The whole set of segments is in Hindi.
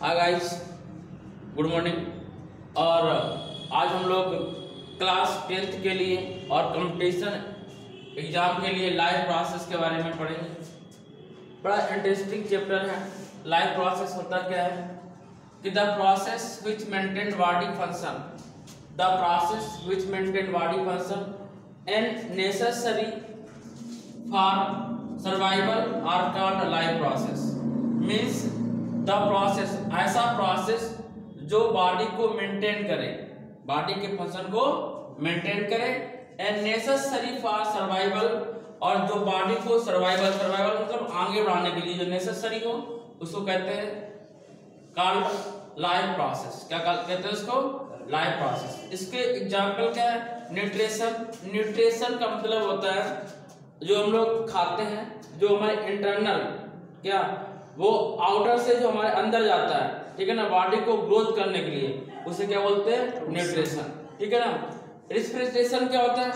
Hi guys, good morning. और आज हम लोग क्लास 10th के लिए और कंपटीशन एग्जाम के लिए लाइव प्रोसेस के बारे में पढ़ेंगे। बड़ा इंटरेस्टिंग चैप्टर है। लाइव प्रोसेस होता क्या है कि the process which maintain body function, the process which maintain body function and necessary for survival are called life process. Means the process, ऐसा प्रोसेस जो बॉडी को मेंटेन करे, बॉडी के फंक्शन को मेंटेन करे, एंड नेसेसरी फॉर सर्वाइवल, और जो बॉडी को सर्वाइवल मतलब आगे बढ़ाने के लिए जो नेसेसरी हो उसको कहते हैं कॉल्ड लाइव प्रोसेस। क्या कहते हैं उसको? Live process. इसके एग्जांपल क्या है? न्यूट्रिशन। न्यूट्रिशन का मतलब होता है जो हम लोग खाते हैं, जो हमारे इंटरनल क्या वो आउटर से जो हमारे अंदर जाता है, ठीक है ना, बॉडी को ग्रोथ करने के लिए, उसे क्या बोलते हैं? न्यूट्रिशन, ठीक है ना। रिस्पिरेशन क्या होता है?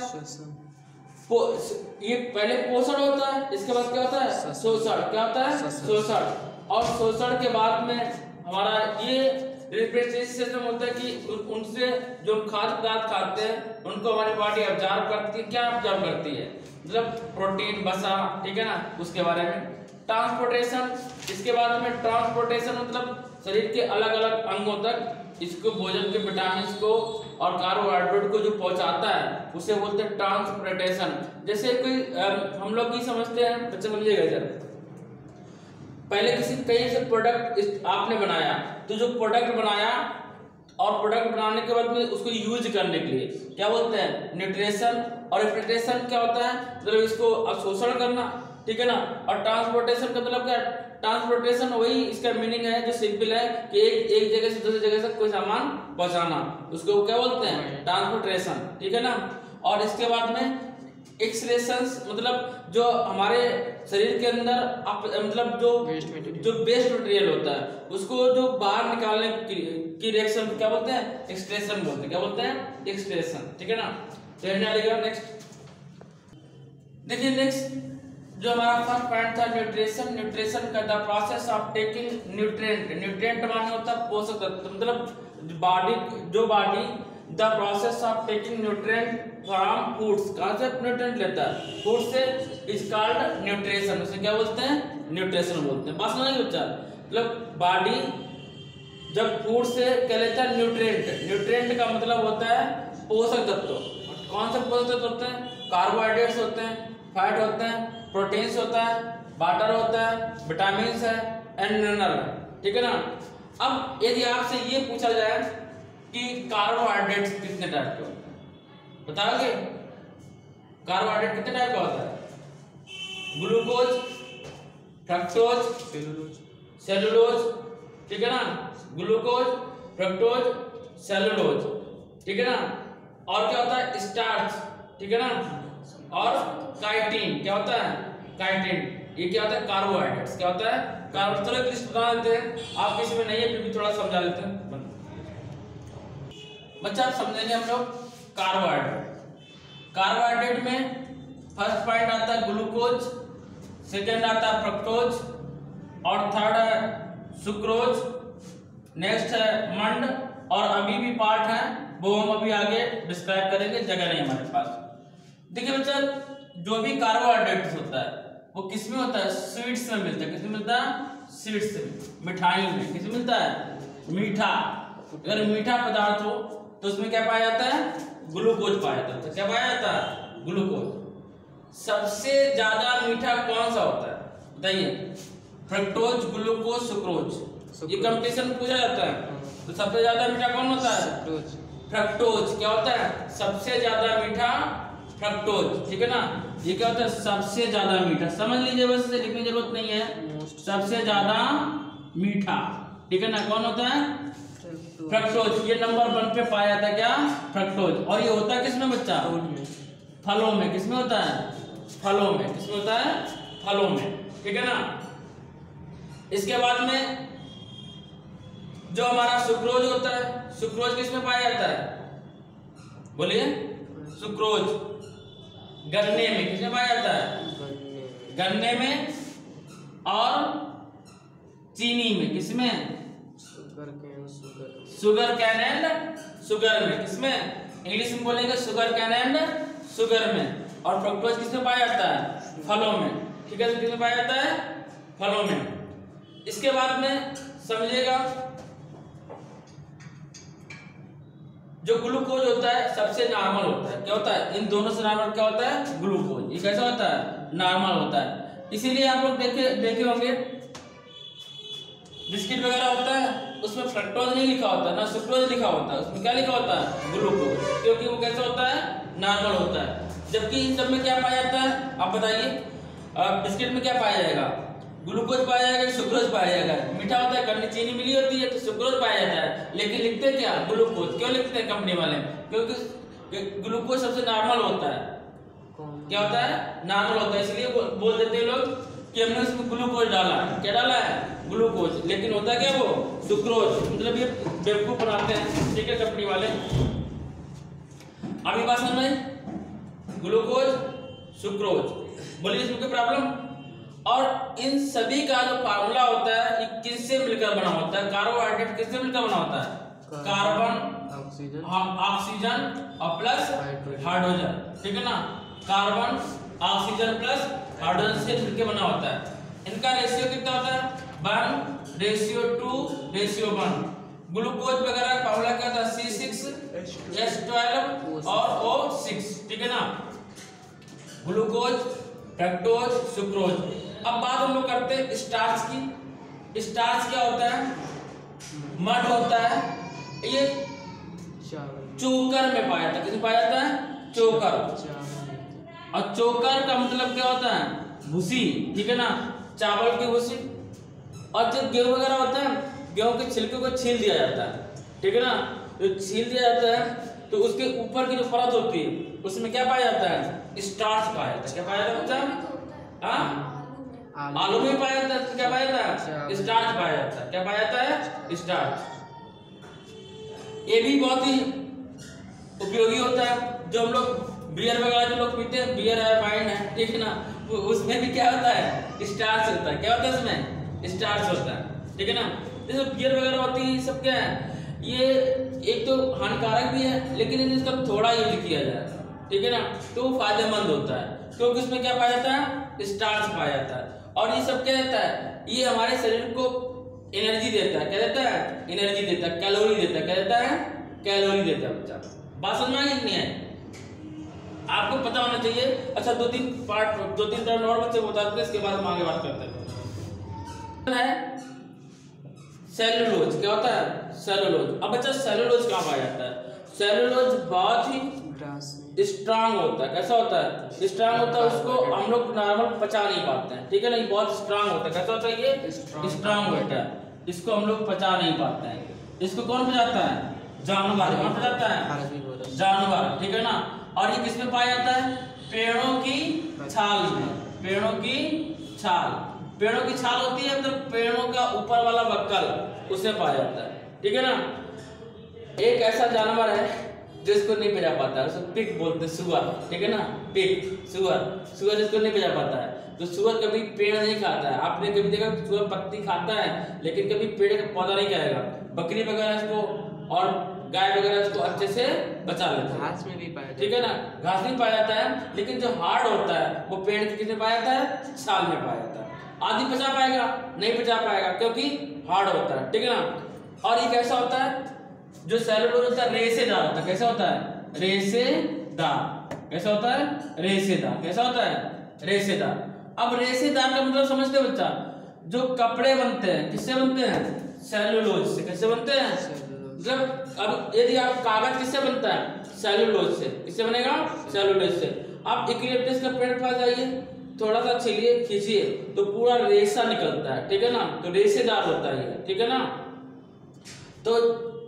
ये पहले पोषण होता है, इसके बाद क्या होता है? शोषण। क्या होता है? शोषण। और शोषण के बाद में हमारा ये रिस्पिरेटरी सिस्टम होता है कि उनसे जो खाद्य पदार्थ खाते हैं उनको हमारी बॉडी ऑब्जर्व करती है। क्या ऑब्जर्व करती है? मतलब प्रोटीन, वसा, ठीक है ना, उसके बारे में। ट्रांसपोर्टेशन, इसके बाद में ट्रांसपोर्टेशन मतलब शरीर के अलग अलग अंगों तक इसको भोजन के विटामिन को और कार्बोहाइड्रेट को जो पहुंचाता है उसे बोलते हैं ट्रांसपोर्टेशन। जैसे कोई हम लोग ये समझते हैं, बच्चे समझिएगा इधर, पहले कहीं से प्रोडक्ट आपने बनाया, तो जो प्रोडक्ट बनाया और प्रोडक्ट बनाने के बाद में उसको यूज करने के लिए क्या बोलते हैं? न्यूट्रिशन। और रिफ्रिजरेशन क्या होता है? मतलब इसको अवशोषण करना, ठीक है ना। और ट्रांसपोर्टेशन का मतलब क्या? ट्रांसपोर्टेशन वही इसका मीनिंग है जो सिंपल है कि एक जगह से दूसरी जगह से कोई सामान पहुंचाना, उसको क्या बोलते हैं? ट्रांसपोर्टेशन, ठीक है ना। और इसके बाद में एक्सक्रीशंस, मतलब जो हमारे शरीर के अंदर मतलब जो वेस्ट मटेरियल होता है उसको जो बाहर निकालने की रिएक्शन क्या बोलते हैं? एक्सक्रीशन बोलते हैं। क्या बोलते हैं? एक्सक्रीशन, ठीक है ना। नेक्स्ट देखिए, नेक्स्ट जो हमारा फर्स्ट पॉइंट था न्यूट्रिशन। न्यूट्रिशन का the process of taking nutrient. Nutrient माने होता है पोषक तत्व, मतलब body the process of taking nutrient from foods. कहां से न्यूट्रिएंट लेता है? फूड से, इज कॉल्ड न्यूट्रिशन। उसे क्या बोलते हैं? न्यूट्रिशन बोलते हैं। बात समझ बच्चा? मतलब बॉडी जब फूड से क्या लेता है? न्यूट्रिएंट। न्यूट्रिएंट का मतलब होता है पोषक तत्व। कौन से पोषक तत्व होते हैं? कार्बोहाइड्रेट्स होते हैं, फैट होते हैं, प्रोटीन्स होता है, वाटर होता है, विटामिन्स है, एंड मिनरल है, ठीक है ना। अब यदि आपसे ये पूछा जाए कि कार्बोहाइड्रेट्स कितने टाइप के होते हैं, बताओगे? कार्बोहाइड्रेट कितने टाइप का होता है? ग्लूकोज, फ्रक्टोज, सेलुलोज, ठीक है ना। ग्लूकोज, फ्रक्टोज, सेलुलोज, ठीक है ना। और क्या होता है? स्टार्च, ठीक है ना। और काइटिन, क्या होता है? काइटिन। ये क्या होता है? कार्बोहाइड्रेट्स। क्या होता है? कार्बोहाइड्रेट्स। चलो एक लिस्ट बना देते हैं, आप किसी में नहीं है फिर भी थोड़ा समझा लेते हैं बच्चा। आप समझेंगे हम लोग कार्बोहाइड्रेट। कार्बोहाइड्रेट में फर्स्ट पॉइंट आता है ग्लूकोज, सेकेंड आता है फ्रक्टोज, और थर्ड है सुक्रोज, नेक्स्ट है मंड, और अभी भी पार्ट है वो हम अभी आगे डिस्क्राइब करेंगे, जगह नहीं हमारे पास। देखिए बच्चा, जो भी कार्बोहाइड्रेट होता है वो किस में होता है? स्वीट्स में मिलता है। किस में मिलता है? स्वीट्स में, मिठाई में। किस में मिलता है? मीठा। अगर मीठा पदार्थ हो तो उसमें क्या पाया जाता है? ग्लूकोज पाया जाता है। क्या पाया जाता है? ग्लूकोज। सबसे ज्यादा मीठा कौन सा होता है बताइए? Fructose, glucose, sucrose. ये कंपटीशन पूछा जाता है, तो सबसे ज्यादा मीठा कौन होता है? फ्रक्टोज। क्या होता है? सबसे ज्यादा मीठा फ्रक्टोज, ठीक है ना। ये क्या होता है? सबसे ज्यादा मीठा। समझ लीजिए, बस इसे लिखने की जरूरत नहीं है। सबसे ज्यादा मीठा, ठीक है ना, कौन होता है? फ्रक्टोज। ये नंबर 1 पे पाया जाता है। क्या? फ्रक्टोज। और ये होता है किसमें बच्चा? फलों में। किसमें होता है? फलों में। किसमें होता है? फलों में, ठीक है ना। इसके बाद में जो हमारा सुक्रोज होता है, सुक्रोज किसमें पाया जाता है? बोलिए। सुक्रोज गन्ने में। किसमें पाया जाता है? गन्ने में। और चीनी में। किसमें? शुगर कैन एंड शुगर में, किसमें? इंग्लिश में बोलेंगे शुगर कैन एंड शुगर में। और फ्रक्टोज किसमें पाया जाता है? फलों में। ठीक है, किसमें पाया जाता है? फलों में। इसके बाद में समझिएगा, जो ग्लूकोज होता है सबसे नॉर्मल होता है। क्या होता है? इन दोनों से नॉर्मल क्या होता है? ग्लूकोज। ये कैसा होता है? नॉर्मल होता है। इसीलिए आप लोग देखे होंगे बिस्किट वगैरह होता है उसमें फ्रक्टोज नहीं लिखा होता, ना सुक्रोज लिखा होता है, उसमें क्या लिखा होता है? ग्लूकोज, क्योंकि वो कैसा होता है? नॉर्मल होता है। जबकि इन सब में क्या पाया जाता है? आप बताइए, बिस्किट में क्या पाया जाएगा? ग्लूकोज पाया जाएगा, सुक्रोज पाया जाएगा। मीठा होता है, कभी चीनी मिली होती है तो सुक्रोज पाया जाता है, लेकिन लिखते क्या? ग्लूकोज। क्यों लिखते हैं कंपनी वाले? क्योंकि ग्लूकोज सबसे नॉर्मल होता है। क्या होता है? नॉर्मल होता है, इसलिए बोल देते हैं लोग कि हमने उसमें ग्लूकोज डाला है। क्या डाला है? ग्लूकोज। लेकिन होता क्या वो? सुक्रोज। मतलब ये बेवकूफ बनाते हैं, ठीक है, कंपनी वाले। अभी बात समझ में? ग्लूकोज, सुक्रोज, बोलिए इसमें कोई प्रॉब्लम? और इन सभी का जो फार्मूला होता है ये किससे मिलकर बना होता है? कार्बोहाइड्रेट किससे मिलकर बना होता है? कार्बन, ऑक्सीजन और प्लस हाइड्रोजन। ठीक है ना? कार्बन, ऑक्सीजन प्लस हाइड्रोजन से मिलकर बना होता है। इनका रेशियो कितना होता है? 1:2:1। ग्लूकोज वगैरह का फार्मूला क्या था? C6H12 और O6। ठीक है ना? Glucose, fructose, sucrose. अब बात हम लोग करते हैं स्टार्च की। स्टार्च क्या होता है? मड होता है। ये चोकर में पाया जाता है। किसमें पाया जाता है? चोकर। और चोकर का मतलब क्या होता है? भूसी। ठीक है ना? चावल की भूसी। और जब गेहूं वगैरह होता है, गेहूं के छिलके को छील दिया जाता है। ठीक है ना? तो छील दिया जाता है तो उसके ऊपर की जो परत होती है उसमें क्या पाया जाता है? स्टार्च पाया जाता है। क्या पाया जाता है? हाँ, आलू में पाया जाता है। क्या पाया जाता है? स्टार्च पाया जाता है। क्या पाया जाता है? स्टार्च। ये भी बहुत ही उपयोगी होता है। जो हम लोग बियर वगैरह जो लोग पीते हैं, बियर है, वाइन है, ठीक है ना, उसमें भी क्या होता है? स्टार्च होता है। क्या होता है उसमें? स्टार्च होता है। ठीक है ना? जैसे बियर वगैरह होती है, सब क्या है? ये एक तो हानिकारक भी है, लेकिन इसका थोड़ा यूज किया जाए, ठीक है ना, तो फायदेमंद होता है, क्योंकि उसमें क्या पाया जाता है? स्टार्च पाया जाता है। और ये सब क्या देता है? ये हमारे शरीर को एनर्जी देता है। क्या देता है? एनर्जी देता है, कैलोरी देता है। क्या देता है? कैलोरी देता है। बच्चा बात समझ में आई कि नहीं है? आपको पता होना चाहिए। अच्छा, दो तीन टर्म और बच्चे बता देते हैं, इसके बाद हम आगे बात करते हैं। सेलुलोज। क्या होता है? सेलुलोज। अब बच्चा सेलुलोज कहाँ पाया जाता है? सेलुलोज बहुत ही स्ट्रांग होता है। कैसा होता है? स्ट्रांग होता है। उसको हम लोग नॉर्मल पचा नहीं पाते हैं। ठीक है ना? ये बहुत स्ट्रांग होता है। कैसा होता है? ये स्ट्रांग होता है। इसको हम लोग पचा नहीं पाते हैं। इसको कौन पचाता है? जानवर। कौन पचाता है? जानवर। ठीक है ना? और ये किसमें पाया जाता है? पेड़ों की छाल में। पेड़ों की छाल। पेड़ों की छाल होती है, मतलब पेड़ों का ऊपर वाला बक्कल, उसमें पाया जाता है। ठीक है ना? एक ऐसा जानवर है जिसको नहीं पचा पाता है, उसको पिग बोलते हैं, सुअर। ठीक है ना? पिग, सुअर। सुअर जिसको नहीं पचा पाता है, तो सुअर कभी पेड़ नहीं खाता है। आपने कभी देखा सुअर पत्ती खाता है, लेकिन कभी पेड़ का पौधा नहीं खाएगा। बकरी वगैरह इसको और गाय वगैरह इसको अच्छे से बचा लेते हैं। घास में भी पाया जाता है। ठीक है ना? घास में पाया जाता है, लेकिन जो हार्ड होता है वो पेड़ के किसमें पाया जाता है? छाल में पाया जाता है। आदमी पचा पाएगा? नहीं पचा पाएगा, क्योंकि हार्ड होता है। ठीक है ना? और ये कैसा होता है? जो सेलुलोज होता है रेशेदार होता है। कैसा होता है? रेशेदार। कैसा होता है? रेशेदार। कैसा होता है? रेशेदार। अब रेशेदार का मतलब समझते हो बच्चा? जो कपड़े बनते हैं किससे बनते हैं? सेलुलोज से। कैसे बनते हैं? मतलब अब यदि आप कागज किससे बनता है? सेलुलोज से। किससे बनेगा? सेलुलोज से। आप यूकेलिप्टस का पेड़ पास जाइए, थोड़ा सा छीलिए, खींचिए, तो पूरा रेशा निकलता है। ठीक है ना? तो रेशेदार होता है ये। ठीक है ना? तो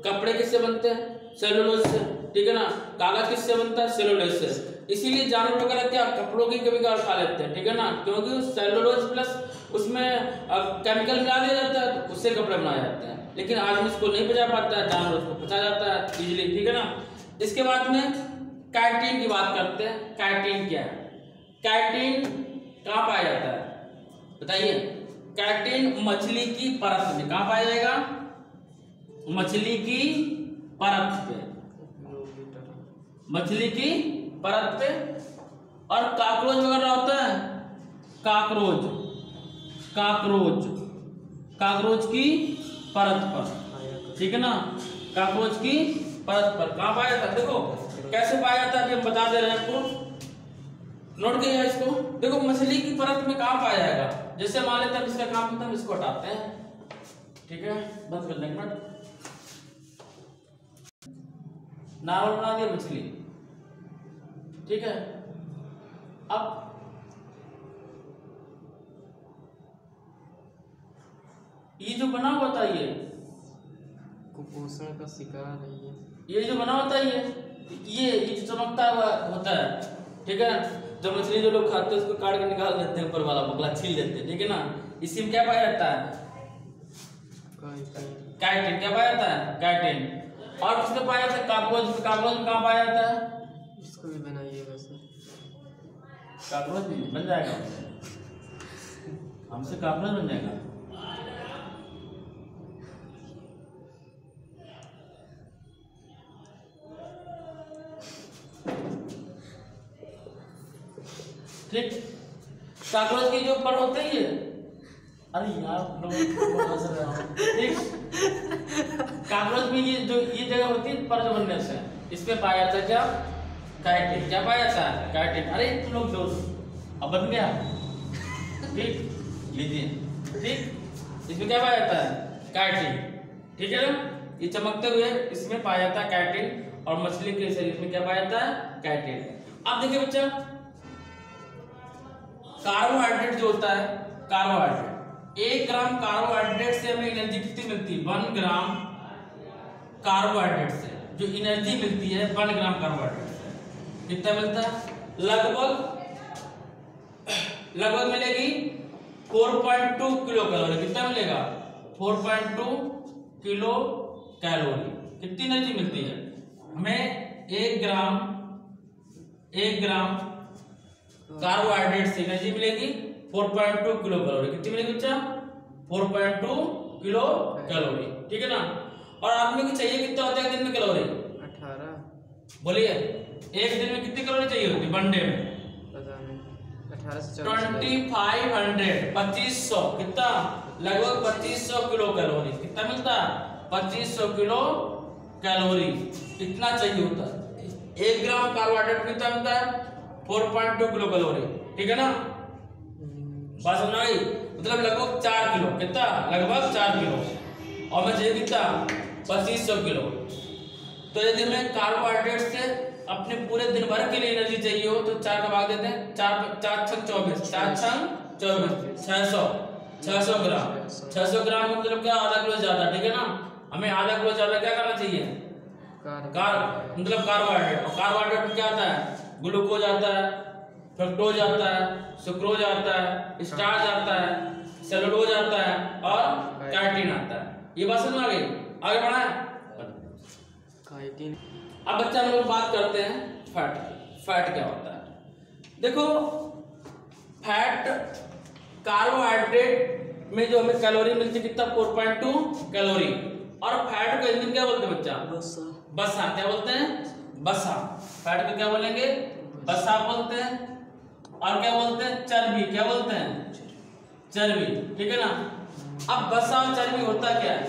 कपड़े किससे बनते हैं? सेलुलोज से। ठीक है ना? कागज किससे बनता है? सेलुलोज से। इसीलिए जानवर वगैरह क्या कपड़ों की कभी कभार खा लेते हैं। ठीक है ना? क्योंकि सेलुलोज प्लस उसमें केमिकल मिला दिया जाता है, तो उससे कपड़े बनाए जाते हैं। लेकिन आदमी इसको नहीं पचा पाता है, जानवर उसको पचा जाता है इजीली। ठीक है ना? इसके बाद में काइटिन की बात करते हैं। काइटिन क्या है? काइटिन कहाँ पाया जाता है? बताइए। काइटिन मछली की परत में। कहाँ पाया जाएगा? मछली की परत पे, मछली की परत पे। और कॉकरोच वगैरह होता है, कॉकरोच, कॉकरोच, कॉकरोच की परत पर, ठीक है ना, कॉकरोच की परत पर कहाँ पाया जाता है? देखो कैसे पाया जाता है अभी हम बता दे रहे हैं आपको, नोट किया इसको। देखो मछली की परत में कहाँ पाया जाएगा, जैसे मान लेते हैं इसका काम करते हैं, इसको हटाते हैं, ठीक है, बंद कर देंगे मिनट। नावल बना दिया मछली, ठीक है। अब ये जो बना हुआ था, ये कुपोषण का शिकार है ये जो बना होता है, ये जो चमकता हुआ होता है, ठीक है। जो मछली जो लोग खाते हैं उसको काट के निकाल देते हैं, ऊपर वाला बगला छील देते हैं, ठीक है ना। इसी में क्या पाया जाता है? काइटिन। क्या पाया जाता है? काइटिन। और किसमें पाया जाता है? कॉकरोच। कॉकरोच में कहाँ पाया जाता है? इसको भी बनाइए वैसे। कॉकरोच भी बन जाएगा, हमसे कॉकरोच बन जाएगा। ठीक, कॉकरोच की जो पर होते ही है, अरे यार ठीक, कॉकरोच में ये जो ये जगह होती है पर जो बनने से, इसमें पाया जाता है क्या? काइटिन। क्या पाया जाता है? काइटिन। अरे तुम लोग दो, अब बन गया, ठीक, लीजिए, ठीक। इसमें क्या पाया जाता है? काइटिन, ठीक है ना। ये चमकते हुए इसमें पाया जाता है काइटिन, और मछली के शरीर में क्या पाया जाता है? काइटिन। अब देखिए बच्चा, कार्बोहाइड्रेट जो होता है, कार्बोहाइड्रेट, 1 ग्राम कार्बोहाइड्रेट से हमें एनर्जी कितनी मिलती है? 1 ग्राम कार्बोहाइड्रेट से जो एनर्जी मिलती है, 1 ग्राम कार्बोहाइड्रेट से कितना मिलता है? लगभग मिलेगी 4.2 किलो कैलोरी। कितना मिलेगा? 4.2 किलो कैलोरी। कितनी एनर्जी मिलती है हमें? 1 ग्राम कार्बोहाइड्रेट से एनर्जी मिलेगी 4.2 किलो कैलोरी। कितनी मिलेगी बच्चा? 4.2 किलो कैलोरी, ठीक है ना। और आदमी को चाहिए कितना होता है दिन में कैलोरी? 18। बोलिए, एक दिन में कितनी कैलोरी चाहिए होती है? वन डे में 18 से 2500, 2500, कितना? लगभग 2500 किलो कैलोरी। कितना मिलता है? 2500 किलो कैलोरी इतना चाहिए होता है। 1 ग्राम कार्बोहाइड्रेट कितना मिलता है? 4.2 किलो कैलोरी, ठीक है ना। बात समझ आई? मतलब लगभग 4 किलो। कितना? लगभग 4 किलो। और मैं चाहिए कितना? 2500 किलो। तो यदि हमें कार्बोहाइड्रेट से अपने पूरे दिन भर के लिए एनर्जी चाहिए हो तो 4 का भाग देते हैं, 4 छंग 24, 4 छंग 24, 600 ग्राम। 600 ग्राम का मतलब क्या? आधा किलो ज्यादा, ठीक है ना। हमें आधा किलो ज्यादा क्या करना चाहिए? मतलब कार्बोहाइड्रेट। और कार्बोहाइड्रेट में क्या आता है? ग्लूकोज आता है, फ्रक्टोज आता है, सुक्रोज आता है, स्टार्च आता है, सेलुलोज आता है, और काइटिन आता है। ये बात समझ आ गई? आगे बढ़ा है काइटिन। अब बच्चा हम लोग बात करते हैं फैट की। फैट क्या होता है? देखो, फैट कार्बोहाइड्रेट में जो हमें कैलोरी मिलती है कितना? 4.2 कैलोरी। और फैट को इंजन क्या बोलते हैं बच्चा? बसा। क्या बोलते हैं? बसा। फैट को क्या बोलेंगे? बसा बोलते हैं। और क्या बोलते हैं? चर्बी। क्या बोलते हैं? चर्बी, ठीक है ना। अब बसा और चर्बी होता क्या है?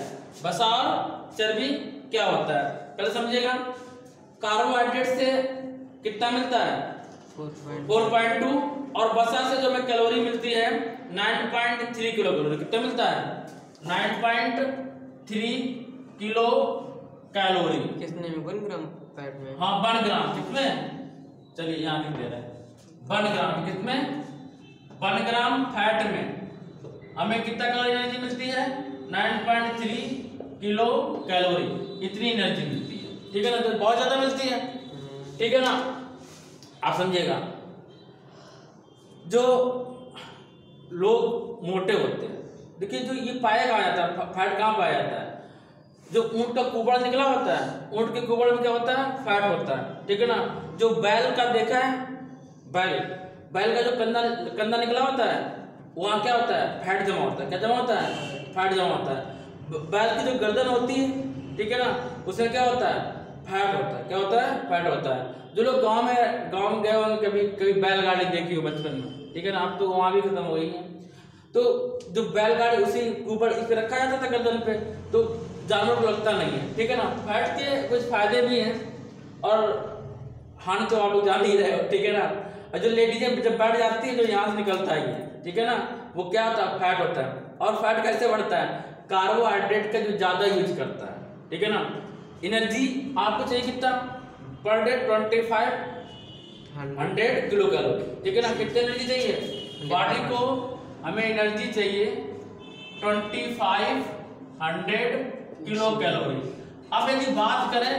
बसा और चर्बी क्या होता है पहले समझिएगा। कार्बोहाइड्रेट से कितना मिलता है? 4.2। और बसा से जो हमें कैलोरी मिलती है 9.3 किलो कैलोरी। कितना मिलता है? 9.3 किलो कैलोरी। कितने में? 1 ग्राम फैट में? हाँ, 1 ग्राम। कितने? चलिए यहाँ लिख दे रहे हैं 1 ग्राम। कितने? 1 ग्राम फैट में हमें कितना कैलोरी एनर्जी मिलती है? 9.3 किलो कैलोरी। इतनी एनर्जी मिलती है, ठीक है ना। तो बहुत ज्यादा मिलती है, ठीक है ना। आप समझिएगा, जो लोग मोटे होते हैं, देखिए जो ये पाया कहाँ जाता है? फैट कहाँ पाया जाता है? जो ऊंट का कुबड़ निकला होता है, ऊंट के कुबड़ में क्या होता है? फैट होता है, ठीक है ना। जो बैल का देखा है, बैल का जो कंधा निकला होता है, वहाँ क्या होता है? फैट जमा होता है। क्या जमा होता है? फैट जमा होता है। बैल की जो गर्दन होती है, ठीक है ना, उसमें क्या होता है, फैट होता है। क्या होता है, फैट होता है। जो लोग गांव में गए होंगे, कभी कभी बैलगाड़ी देखी हो बचपन में, ठीक है ना, अब तो वहां भी खत्म हो गई है। तो जो बैलगाड़ी उसी ऊपर इस पे रखा जाता था गर्दन पे, तो जानवर को लगता नहीं है, ठीक है ना। फैट के कुछ फायदे भी हैं और हानि तो आप लोग जान ही रहे हो, ठीक है ना। और जो लेडीजें जब बैठ जाती है, जो यहाँ से निकलता है, ठीक है ना, वो क्या होता है, फैट होता है। और फैट कैसे बढ़ता है, कार्बोहाइड्रेट का जो ज्यादा यूज करता है, ठीक है ना। एनर्जी आपको चाहिए कितना पर डे, 2500 किलो कैलोरी, ठीक है ना। कितनी एनर्जी चाहिए बॉडी को, हमें एनर्जी चाहिए 2500 किलो कैलोरी। अब यदि बात करें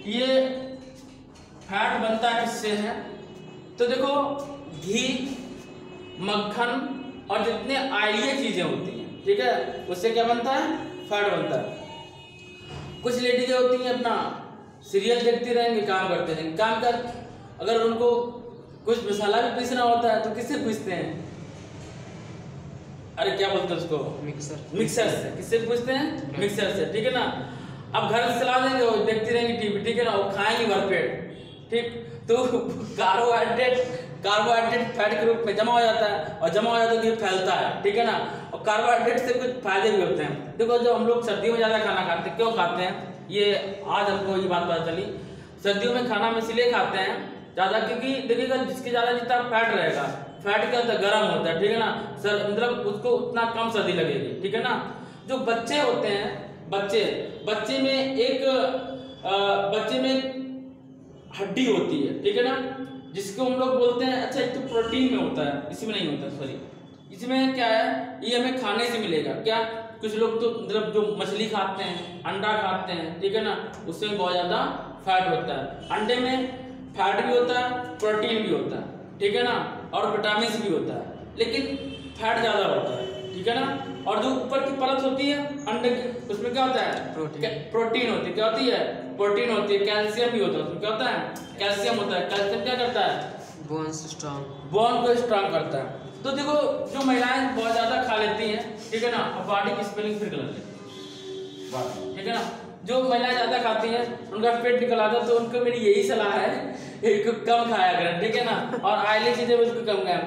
ये फैट बनता किससे है, तो देखो घी, मक्खन और जितने ऑयली चीजें होती हैं, ठीक है, उससे क्या बनता है, फैट बनता है। कुछ लेडीज होती हैं अपना सीरियल देखती रहेंगे, काम करते रहेंगे, काम कर, अगर उनको कुछ मसाला भी पीसना होता है तो किससे पीसते हैं, अरे क्या बोलते हैं उसको, मिक्सर से। किससे पूछते हैं, मिक्सर से, ठीक है ना। अब घर से चला देंगे, वो देखती रहेंगी टीवी, ठीक है ना, वो खाएंगे भरपेट, ठीक। तो कार्बोहाइड्रेट फैट के रूप में जमा हो जाता है, और जमा हो जाता है तो ये फैलता है, ठीक है ना। और कार्बोहाइड्रेट से कुछ फायदे भी होते हैं। देखो जो हम लोग सर्दियों में ज्यादा खाना खाते हैं, क्यों खाते हैं, ये आज हमको ये बात पता चली। सर्दियों में खाना हम इसलिए खाते हैं ज्यादा, क्योंकि देखिएगा जिसके ज्यादा जितना फैट रहेगा, फैट क्या होता है, गर्म होता है, ठीक है ना, सर मतलब उसको उतना कम सर्दी लगेगी, ठीक है ना। जो बच्चे होते हैं, बच्चे में हड्डी होती है, ठीक है ना, जिसको हम लोग बोलते हैं, अच्छा एक तो प्रोटीन में होता है, इसमें नहीं होता, सॉरी, इसमें क्या है, ये हमें खाने से मिलेगा। क्या, कुछ लोग तो मतलब जो मछली खाते हैं, अंडा खाते हैं, ठीक है ना, उसमें बहुत ज्यादा फैट होता है। अंडे में फैट भी होता है, प्रोटीन भी होता है, ठीक है ना, और विटामिन भी होता है, लेकिन फैट ज्यादा होता है, ठीक है ना। और जो ऊपर की परत होती है अंडे की, उसमें क्या होता है, प्रोटीन होती है। क्या होती है, प्रोटीन होती है। कैल्शियम भी होता है उसमें, क्या होता है, कैल्शियम होता है। कैल्शियम क्या करता है, बोन को स्ट्रांग करता है। तो देखो जो महिलाएं बहुत ज्यादा खा लेती हैं, ठीक है ना, अब बॉडी की स्पेलिंग फिर गलत है, ठीक है ना। जो महिलाएं ज्यादा खाती हैं उनका पेट निकल आता है, तो उनको मेरी यही सलाह है कम खाया करें, ठीक है ना, और ऑयली चीजें बिल्कुल कम खाएं।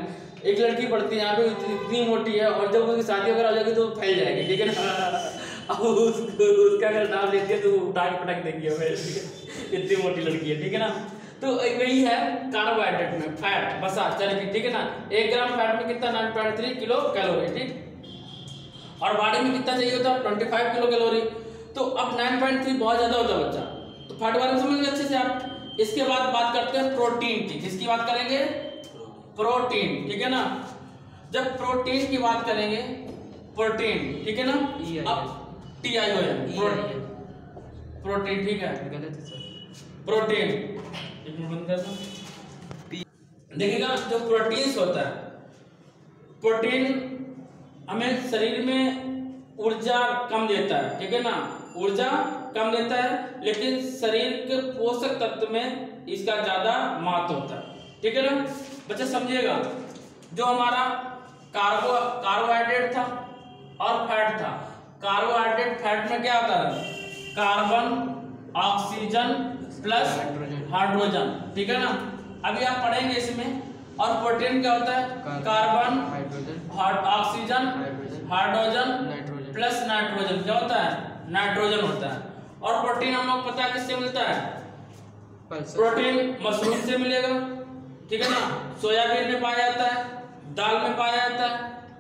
एक लड़की पढ़ती है यहाँ पे, इतनी मोटी है, और जब उसकी शादी वगैरह हो जाएगी तो फैल जाएगी, ठीक है ना। अब उसका अगर नाम लेती है तो उठा के पटक देंगे हमें, इतनी मोटी लड़की है, ठीक है ना। तो वही है कार्बोहाइड्रेट में फैट, बसा चर्बी, ठीक है ना। 1 ग्राम फैट में कितना, 9.3 किलो कैलोरी, ठीक। और बॉडी में कितना चाहिए होता है, 25 किलो कैलोरी। तो अब 9.3 बहुत ज्यादा होता है बच्चा, तो फैट वाले समझ गए अच्छे से आप। इसके बाद बात करते हैं प्रोटीन की। किसकी बात करेंगे, प्रोटीन, ठीक है ना। जब प्रोटीन की बात करेंगे, प्रोटीन, ठीक है ना, अब TION प्रोटीन, ठीक है, प्रोटीन। देखिएगा जो प्रोटीन्स होता है, प्रोटीन हमें शरीर में ऊर्जा कम देता है, ठीक है ना, ऊर्जा कम देता है, लेकिन शरीर के पोषक तत्व में इसका ज्यादा महत्व होता है, ठीक है ना। बच्चे समझिएगा, जो हमारा कार्बोहाइड्रेट था और फैट था। कार्बोहाइड्रेट फैट में क्या होता है, कार्बन, ऑक्सीजन प्लस हाइड्रोजन, ठीक है ना। अभी आप पढ़ेंगे इसमें। और प्रोटीन क्या होता है, carbon, oxygen, hydrogen plus nitrogen, क्या होता है, नाइट्रोजन होता है। और प्रोटीन हम लोग पता है किससे मिलता है, प्रोटीन मशरूम से मिलेगा, ठीक है ना, सोयाबीन में पाया जाता है, दाल में पाया जाता है,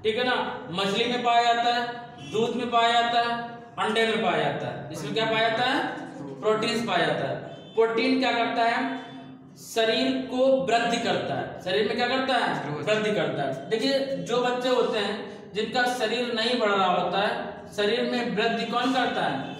ठीक है ना, मछली में पाया जाता है, दूध में पाया जाता है, अंडे में पाया जाता है। इसमें क्या पाया जाता है, प्रोटीन पाया जाता है। प्रोटीन क्या करता है, शरीर को वृद्धि करता है। शरीर में क्या करता है, वृद्धि करता है। देखिए जो बच्चे होते हैं जिनका शरीर नहीं बढ़ रहा होता है, शरीर में वृद्धि कौन करता है,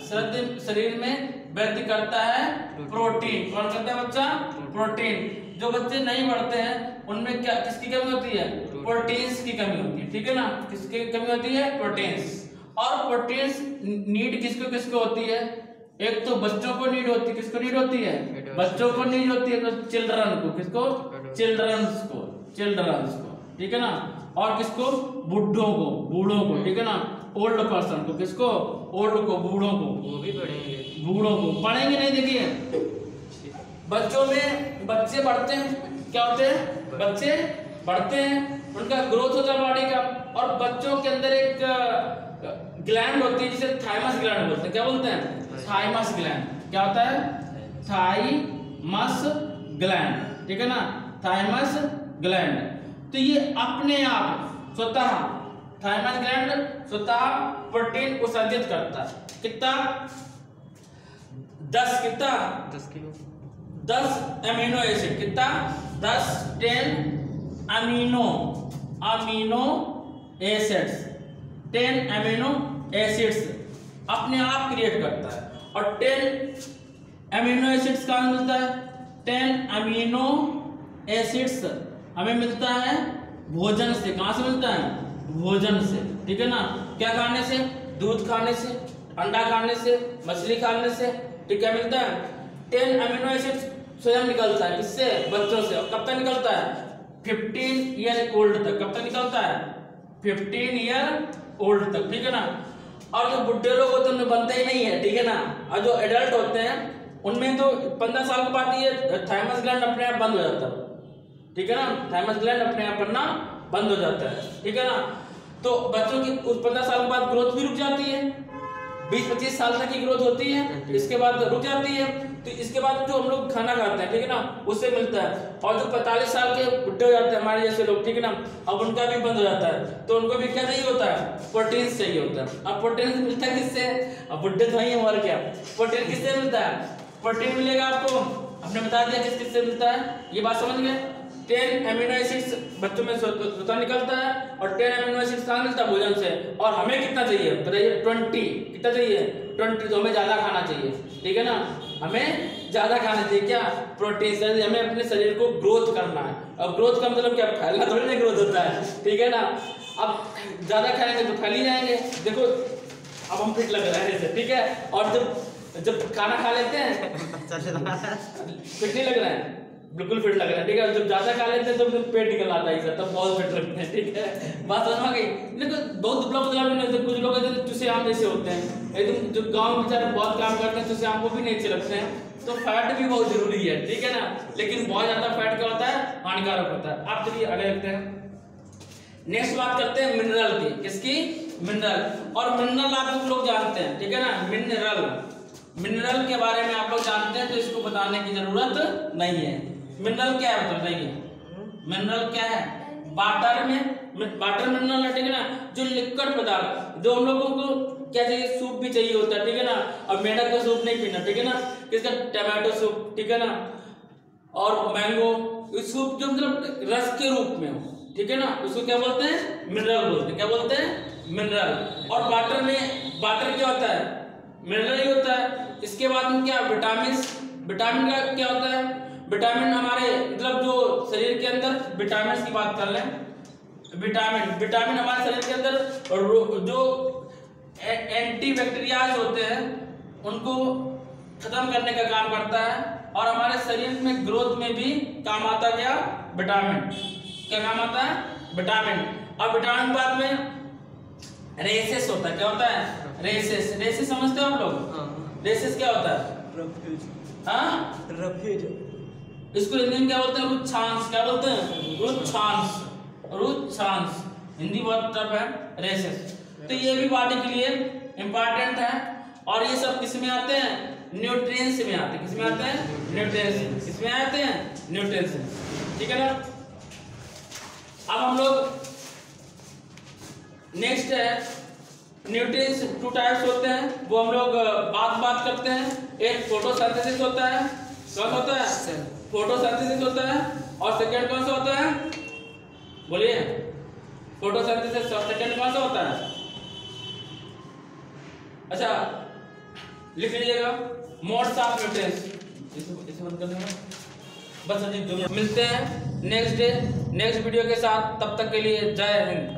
शरीर में वृद्धि करता है प्रोटीन। कौन करता है बच्चा, प्रोटीन। जो बच्चे नहीं बढ़ते हैं उनमें क्या, किसकी कमी होती है, प्रोटीन्स की कमी होती है, ठीक है ना। किसकी कमी होती है, प्रोटीन्स। और प्रोटीन्स नीड किसको किसको होती है, एक तो बच्चों को नीड होती है, किसको नीड होती है, बच्चों को नीड होती है, तो चिल्ड्रन को, किसको, चिल्ड्रंस को, ठीक है ना, और किसको, बूढ़ों को, बूढ़ों को, ठीक है ना, ओल्ड पर्सन को, किसको, ओल्ड को, बूढ़ों को, वो भी पढ़ेंगे, बूढ़ों को पढ़ेंगे नहीं। देखिए बच्चों में बच्चे बढ़ते हैं, क्या होते हैं, बच्चे बढ़ते हैं, उनका ग्रोथ होता है बॉडी का, और बच्चों के अंदर एक ग्लैंड होती है जिसे थाइमस ग्लैंड बोलते हैं। क्या बोलते हैं, थाइमस ग्लैंड। क्या होता है, थाइमस ग्लैंड, ठीक है ना, थाइमस ग्लैंड। तो ये अपने आप स्वतः, थाइमस ग्लैंड स्वतः प्रोटीन उत्सर्जित करता है। कितना, 10, कितना, 10 किलो, 10 अमीनो एसिड, कितना, 10 अमीनो एसिड्स, 10 अमीनो एसिड्स अपने आप क्रिएट करता है। और 10 अमीनो एसिड्स कहाँ मिलता है, 10 अमीनो एसिड्स हमें मिलता है भोजन से। कहाँ से मिलता है, भोजन से, ठीक है ना। क्या खाने से, दूध खाने से, अंडा खाने से, मछली खाने से, ठीक है, मिलता है। 10 अमीनो एसिड्स स्वयं निकलता है, किससे, बच्चों से। और कब तक निकलता है, 15 ईयर ओल्ड तक। कब तक निकलता है, 15 ईयर ओल्ड तक, ठीक है ना। और जो बुढ़े लोग होते हैं उनमें बनता ही नहीं है, ठीक है ना। और जो एडल्ट होते हैं उनमें तो 15 साल के बाद ये थाइमस ग्लैंड अपने आप बंद हो जाता है, ठीक है ना, थाइमस ग्लैंड अपने आप बनना बंद हो जाता है, ठीक है ना। तो बच्चों की उस 15 साल के बाद ग्रोथ भी रुक जाती है, 20-25 साल तक की ग्रोथ होती है, इसके बाद रुक जाती है। तो इसके बाद जो हम लोग खाना खाते हैं, ठीक है ना, उससे मिलता है। और जो 45 साल के बुढ़े हो जाते हैं हमारे जैसे लोग, ठीक है ना, अब उनका भी बंद हो जाता है, तो उनको भी क्या चाहिए होता है, प्रोटीन चाहिए होता है। अब प्रोटीन मिलता है किससे, अब बुढ़े तो ही है और क्या, प्रोटीन किससे मिलता है, प्रोटीन मिलेगा आपको, हमने बता दिया किस किससे मिलता है, ये बात समझ गए। 10 अमीनो एसिड्स बच्चों में स्वतः निकलता है, और 10 अमीनो एसिड्स कहाँ मिलता है, भोजन से। और हमें कितना चाहिए बताइए, 20, कितना चाहिए, 20। तो हमें ज्यादा खाना चाहिए, ठीक है ना, हमें ज्यादा खाना चाहिए, क्या, प्रोटीन। हमें अपने शरीर को ग्रोथ करना है। अब ग्रोथ का मतलब क्या, फैलना थोड़ी ना ग्रोथ होता है, ठीक है ना। अब ज्यादा खाएंगे तो फैल ही जाएंगे। देखो अब हम फिट लग रहे हैं, ठीक है। और जब खाना खा लेते हैं फिट नहीं लग रहा है, बिल्कुल फिट लग रहा है, ठीक है। जब ज्यादा खा लेते हैं तो पेट निकल आता है, तब बहुत फिट लगते हैं, ठीक है। बात समझ में आ गई। देखो बहुत दुबला पतला भी नहीं होते, कुछ लोग एकदम चुसेआम जैसे होते हैं, एकदम जो गांव में बेचारे बहुत काम करते हैं, चुसेआम को भी नहीं अच्छे लगते हैं। तो फैट भी बहुत जरूरी है, ठीक है ना, लेकिन बहुत ज्यादा फैट क्या होता है, हानिकारक होता है। आप चलिए आगे देखते हैं। नेक्स्ट बात करते हैं मिनरल की, किसकी, मिनरल। और मिनरल आप लोग जानते हैं, ठीक है ना, मिनरल के बारे में आप लोग जानते हैं, तो इसको बताने की जरूरत नहीं है। मिनरल क्या है बताइए, मिनरल क्या है, वाटर मिनरल है, ठीक है ना, जो लिक्विड पदार्थ, जो हम लोगों को क्या चाहिए, सूप भी चाहिए होता है, ठीक है ना। और मेढक का सूप नहीं पीना, ठीक है ना, किसका, टमाटो सूप, ठीक है ना, और मैंगो सूप, जो मतलब रस के रूप में हो, ठीक है ना, उसको क्या बोलते हैं, मिनरल बोलते हैं। क्या बोलते हैं, मिनरल। और वाटर में, वाटर क्या होता है, मिनरल ही होता है। इसके बाद में क्या, विटामिन का क्या होता है, विटामिन हमारे मतलब जो शरीर के अंदर, विटामिन की बात कर लें, विटामिन हमारे शरीर के अंदर जो एंटी बैक्टीरियाज होते हैं उनको खत्म करने का काम करता है, और हमारे शरीर में ग्रोथ में भी काम आता है, क्या, विटामिन। क्या काम आता है, विटामिन। और विटामिन बाद में रेसेस होता है। क्या होता है, रेसेस समझते हो आप लोग, रेसेस क्या होता है, रफेज। इसको हिंदी में क्या बोलते हैं, रुच्छांस। क्या बोलते हैं, रुच्छांस। हिंदी बहुत टफ है, रेसेस। तो ये भी बॉडी के लिए इंपॉर्टेंट है। और ये सब किस में आते हैं, न्यूट्रिएंट्स में आते हैं। किस में आते हैं, न्यूट्रिएंट्स। किस में आते हैं, न्यूट्रिएंट्स, ठीक है ना। अब हम लोग नेक्स्ट है, न्यूट्रिएंट्स 2 टाइप्स होते हैं, वो हम लोग बात करते हैं। एक फोटोसिंथेसिस होता है, कौन होता है, फोटोसिंथेसिस होता है। और सेकंड कौन सा होता है, बोलिए, फोटोसिंथेसिस। और सेकंड कौन सा होता है, अच्छा लिख लीजिएगा, मोड्स ऑफ न्यूट्रिएंट्स। इसे बंद कर देना बस। अजीब, मिलते हैं नेक्स्ट वीडियो के साथ, तब तक के लिए जय हिंद।